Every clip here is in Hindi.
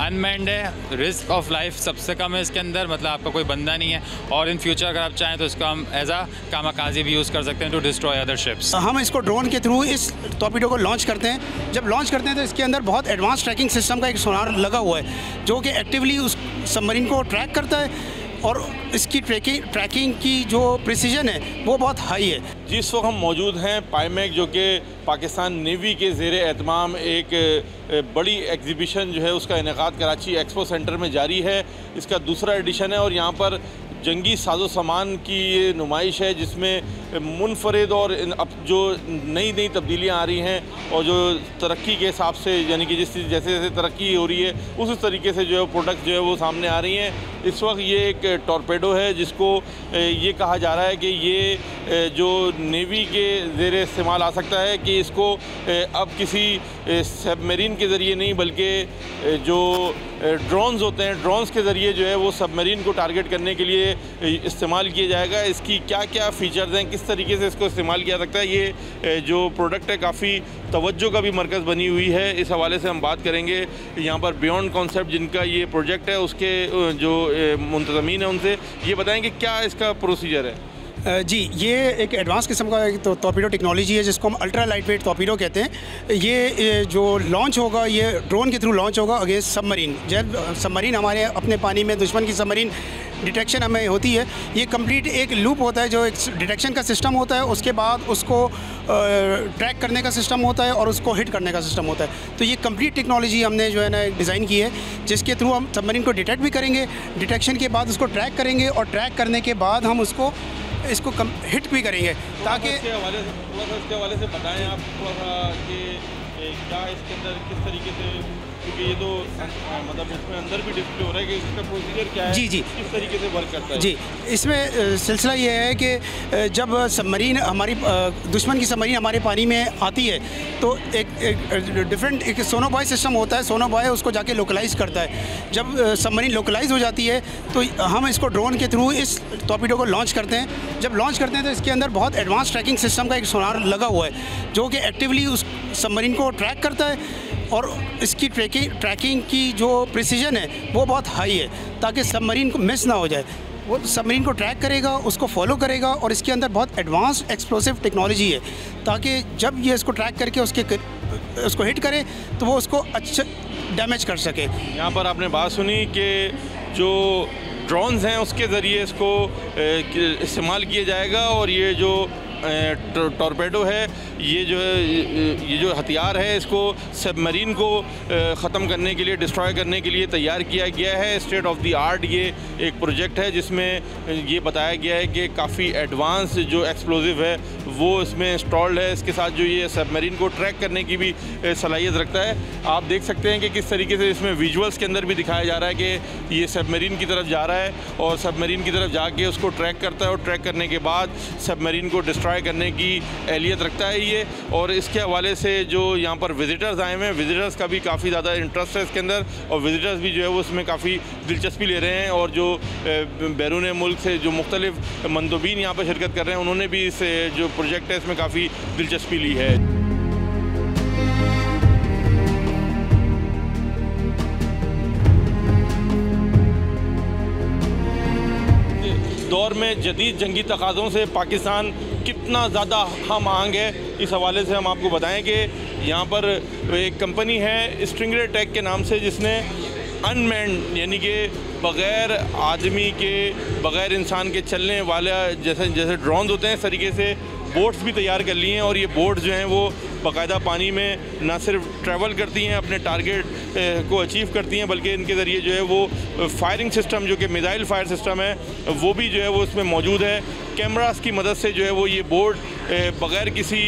अनमैन्ड है, रिस्क ऑफ लाइफ सबसे कम है इसके अंदर, मतलब आपका कोई बंदा नहीं है। और इन फ्यूचर अगर आप चाहें तो इसको हम एज अ कामाकाजी भी यूज़ कर सकते हैं टू डिस्ट्रॉय अदर शिप्स। हम इसको ड्रोन के थ्रू इस टॉर्पीडो को लॉन्च करते हैं। जब लॉन्च करते हैं तो इसके अंदर बहुत एडवांस ट्रैकिंग सिस्टम का एक सोनार लगा हुआ है जो कि एक्टिवली उस सबमरीन को ट्रैक करता है और इसकी ट्रैकिंग की जो प्रिसीजन है वो बहुत हाई है। जिस वक्त हम मौजूद हैं पाईमैक, जो कि पाकिस्तान नेवी के ज़ेर एहतमाम एक बड़ी एग्जीबिशन जो है उसका इनेकाद कराची एक्सपो सेंटर में जारी है। इसका दूसरा एडिशन है और यहाँ पर जंगी साजो सामान की ये नुमाइश है जिसमें मुनफरिद और अब जो नई नई तब्दीलियाँ आ रही हैं और जो तरक्की के हिसाब से, यानी कि जैसे जैसे तरक्की हो रही है उस तरीके से जो है प्रोडक्ट जो है वो सामने आ रही हैं। इस वक्त ये एक टॉर्पेडो है जिसको ये कहा जा रहा है कि ये जो नेवी के ज़ेर इस्तेमाल आ सकता है कि इसको अब किसी सबमरीन के ज़रिए नहीं बल्कि जो ड्रोन्स होते हैं, ड्रोन्स के ज़रिए जो है वो सबमरीन को टारगेट करने के लिए इस्तेमाल किया जाएगा। इसकी क्या क्या फ़ीचर्स हैं, किस तरीके से इसको इस्तेमाल किया सकता है, ये जो प्रोडक्ट है काफ़ी तवज्जो का भी मरकज़ बनी हुई है। इस हवाले से हम बात करेंगे यहाँ पर बियॉन्ड कॉन्सेप्ट जिनका ये प्रोजेक्ट है उसके जो मुंतज़मीन है उनसे। ये बताएं कि क्या इसका प्रोसीजर है। जी, ये एक एडवांस किस्म का एक टॉर्पीडो टेक्नोलॉजी है जिसको हम अल्ट्रा लाइट वेट टॉर्पीडो कहते हैं। ये जो लॉन्च होगा ये ड्रोन के थ्रू लॉन्च होगा अगेंस्ट सबमरीन। जब सबमरीन हमारे अपने पानी में दुश्मन की सबमरीन डिटेक्शन हमें होती है, ये कंप्लीट एक लूप होता है जो एक डिटेक्शन का सिस्टम होता है, उसके बाद उसको ट्रैक करने का सिस्टम होता है और उसको हिट करने का सिस्टम होता है। तो ये कंप्लीट टेक्नोलॉजी हमने जो है ना डिज़ाइन की है जिसके थ्रू हम सबमरीन को डिटेक्ट भी करेंगे, डिटेक्शन के बाद उसको ट्रैक करेंगे और ट्रैक करने के बाद हम इसको हिट भी करेंगे ताकि इसके हवाले से बताएं आप थोड़ा सा कि क्या इसके अंदर किस तरीके से, क्योंकि ये तो मतलब इसमें अंदर भी डिस्प्ले हो रहा है कि इसका प्रोसीजर क्या है, जी किस तरीके से वर्क करता है। जी, इसमें सिलसिला ये है कि जब सबमरीन हमारी दुश्मन की सबमरीन हमारे पानी में आती है तो एक डिफरेंट एक सोनोबॉय सिस्टम होता है। सोनोबॉय उसको जाके लोकलाइज़ करता है। जब सबमरीन लोकलाइज़ हो जाती है तो हम इसको ड्रोन के थ्रू इस टॉर्पीडो को लॉन्च करते हैं। जब लॉन्च करते हैं तो इसके अंदर बहुत एडवांस ट्रैकिंग सिस्टम का एक सोनार लगा हुआ है जो कि एक्टिवली उस सबमरीन को ट्रैक करता है और इसकी ट्रैकिंग की जो प्रिसीजन है वो बहुत हाई है ताकि सबमरीन को मिस ना हो जाए। वो सबमरीन को ट्रैक करेगा, उसको फॉलो करेगा और इसके अंदर बहुत एडवांस एक्सप्लोसिव टेक्नोलॉजी है ताकि जब ये इसको ट्रैक करके उसको हिट करे तो वो उसको अच्छा डैमेज कर सके। यहाँ पर आपने बात सुनी कि जो ड्रोन्स हैं उसके ज़रिए इसको इस्तेमाल किया जाएगा और ये जो टॉर्पेडो है ये जो हथियार है इसको सबमरीन को ख़त्म करने के लिए, डिस्ट्रॉय करने के लिए तैयार किया गया है। स्टेट ऑफ द आर्ट ये एक प्रोजेक्ट है जिसमें ये बताया गया है कि काफ़ी एडवांस जो एक्सप्लोजिव है वो इसमें इंस्टॉल्ड है। इसके साथ जो ये सबमरीन को ट्रैक करने की भी सलाहियत रखता है। आप देख सकते हैं कि किस तरीके से इसमें विजुअल्स के अंदर भी दिखाया जा रहा है कि ये सबमरीन की तरफ जा रहा है और सबमरीन की तरफ जाके उसको ट्रैक करता है और ट्रैक करने के बाद सबमरीन को डिस्ट्रॉय करने की एहलियत रखता है ये। और इसके हवाले से जो यहाँ पर विजिटर्स आए हुए हैं, विजिटर्स का भी काफ़ी ज़्यादा इंटरेस्ट है इसके अंदर और विजिटर्स भी जो है वो इसमें काफ़ी दिलचस्पी ले रहे हैं और जो बैरून मुल्क से जो मुख्तलिफ मंदोबीन यहाँ पर शिरकत कर रहे हैं उन्होंने भी इस जो प्रोजेक्ट है इसमें काफ़ी दिलचस्पी ली है। दौर में जदीद जंगी तकाज़ों से पाकिस्तान कितना ज़्यादा हम आंग है, इस हवाले से हम आपको बताएं कि यहाँ पर एक कंपनी है स्ट्रिंगरे टेक के नाम से जिसने अनमैन्ड यानी कि बग़ैर आदमी के, बग़ैर इंसान के चलने वाला जैसे ड्रोन होते हैं इस तरीके से बोट्स भी तैयार कर ली हैं और ये बोट्स जो हैं वो बाकायदा पानी में ना सिर्फ ट्रैवल करती हैं, अपने टारगेट को अचीव करती हैं, बल्कि इनके ज़रिए जो है वो फायरिंग सिस्टम जो कि मिसाइल फायर सिस्टम है वो भी जो है वो इसमें मौजूद है। कैमरास की मदद से जो है वो ये बोट बग़ैर किसी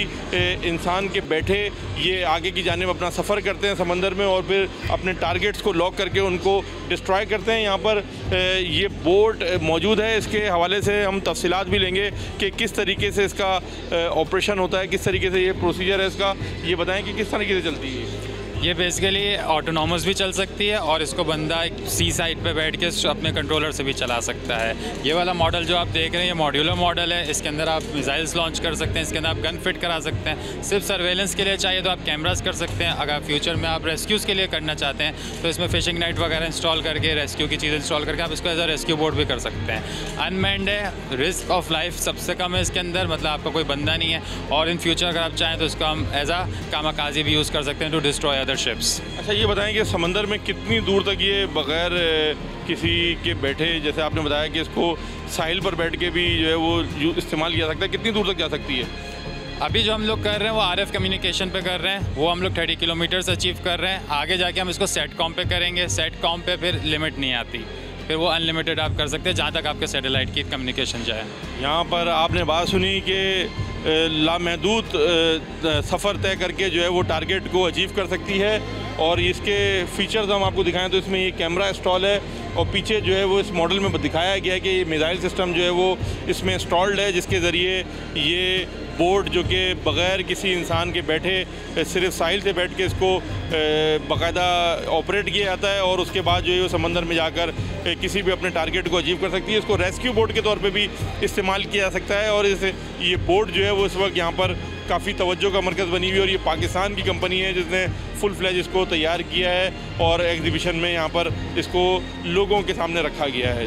इंसान के बैठे ये आगे की जानिब अपना सफ़र करते हैं समंदर में और फिर अपने टारगेट्स को लॉक करके उनको डिस्ट्रॉय करते हैं। यहाँ पर ये बोट मौजूद है, इसके हवाले से हम तफसीलात भी लेंगे कि किस तरीके से इसका ऑपरेशन होता है, किस तरीके से ये प्रोसीजर है इसका। ये बताएं कि किस तरीके से चलती है। ये बेसिकली ऑटोनॉमस भी चल सकती है और इसको बंदा एक सी साइड पे बैठ के अपने कंट्रोलर से भी चला सकता है। ये वाला मॉडल जो आप देख रहे हैं ये मॉड्यूलर मॉडल है। इसके अंदर आप मिसाइल्स लॉन्च कर सकते हैं, इसके अंदर आप गन फिट करा सकते हैं। सिर्फ सर्वेलेंस के लिए चाहिए तो आप कैमरास कर सकते हैं। अगर फ्यूचर में आप रेस्क्यूज़ के लिए करना चाहते हैं तो इसमें फिशिंग नेट वगैरह इंस्टॉल करके रेस्क्यू की चीज़ इंस्टॉल करके आप इसको एज अ रेस्क्यू बोर्ड भी कर सकते हैं। अनमैन्ड है, रिस्क ऑफ लाइफ सबसे कम है इसके अंदर, मतलब आपका कोई बंदा नहीं है। और इन फ्यूचर अगर आप चाहें तो इसको हम एज अ कामाकाजी भी यूज़ कर सकते हैं टू डिस्ट्रॉय अदर शिप्स। अच्छा, ये बताएं कि समंदर में कितनी दूर तक ये बग़ैर किसी के बैठे, जैसे आपने बताया कि इसको साहिल पर बैठ के भी जो है वो इस्तेमाल किया सकता है, कितनी दूर तक जा सकती है? अभी जो हम लोग कर रहे हैं वो RF कम्युनिकेशन पे कर रहे हैं, वो हम लोग 30 किलोमीटर्स अचीव कर रहे हैं। आगे जाके हम इसको सेटकॉम पे करेंगे। सेटकॉम पे फिर लिमिट नहीं आती, फिर वो अनलिमिटेड आप कर सकते हैं जहाँ तक आपके सैटेलाइट की कम्युनिकेशन जाए। यहाँ पर आपने बात सुनी कि लामहदूद सफ़र तय करके जो है वो टारगेट को अचीव कर सकती है। और इसके फीचर्स हम आपको दिखाएं तो इसमें ये कैमरा इंस्टॉल है और पीछे जो है वो इस मॉडल में दिखाया गया है कि ये मिसाइल सिस्टम जो है वो इसमें इंस्टॉल्ड है, जिसके ज़रिए ये बोर्ड जो कि बग़ैर किसी इंसान के बैठे सिर्फ साहिल से बैठ के इसको बाकायदा ऑपरेट किया जाता है और उसके बाद जो है वो समंदर में जाकर किसी भी अपने टारगेट को अचीव कर सकती है। इसको रेस्क्यू बोर्ड के तौर पे भी इस्तेमाल किया जा सकता है और ये बोर्ड जो है वो इस वक्त यहाँ पर काफ़ी तवज्जो का मरकज़ बनी हुई है और ये पाकिस्तान की कंपनी है जिसने फुल फ्लैज इसको तैयार किया है और एग्जीबिशन में यहाँ पर इसको लोगों के सामने रखा गया है।